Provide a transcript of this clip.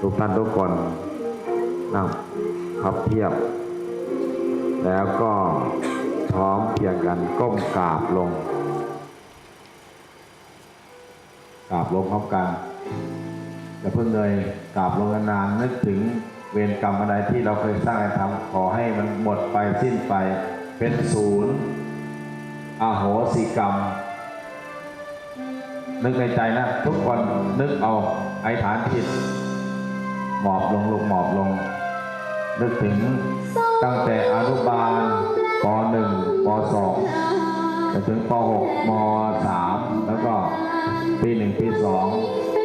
ทุกท่านทุกคนนั่งพับเพียบแล้วก็พร้อมเพรียงกันก้มกราบลงพร้อมกันอย่าเพิ่งเลยกราบลงนานๆนึกถึงเวรกรรมอะไรที่เราเคยสร้างให้ทำขอให้มันหมดไปสิ้นไปเป็นศูนย์อโหสิกรรมนึกในใจนะทุกคนนึกเอาไอ้ฐานจิตหมอบลงลูกหมอบลงนึกถึงตั้งแต่อนุบาลป .1 ป .2 จนถึงป .6 ม .3 แล้วก็ปี 1 ปี 2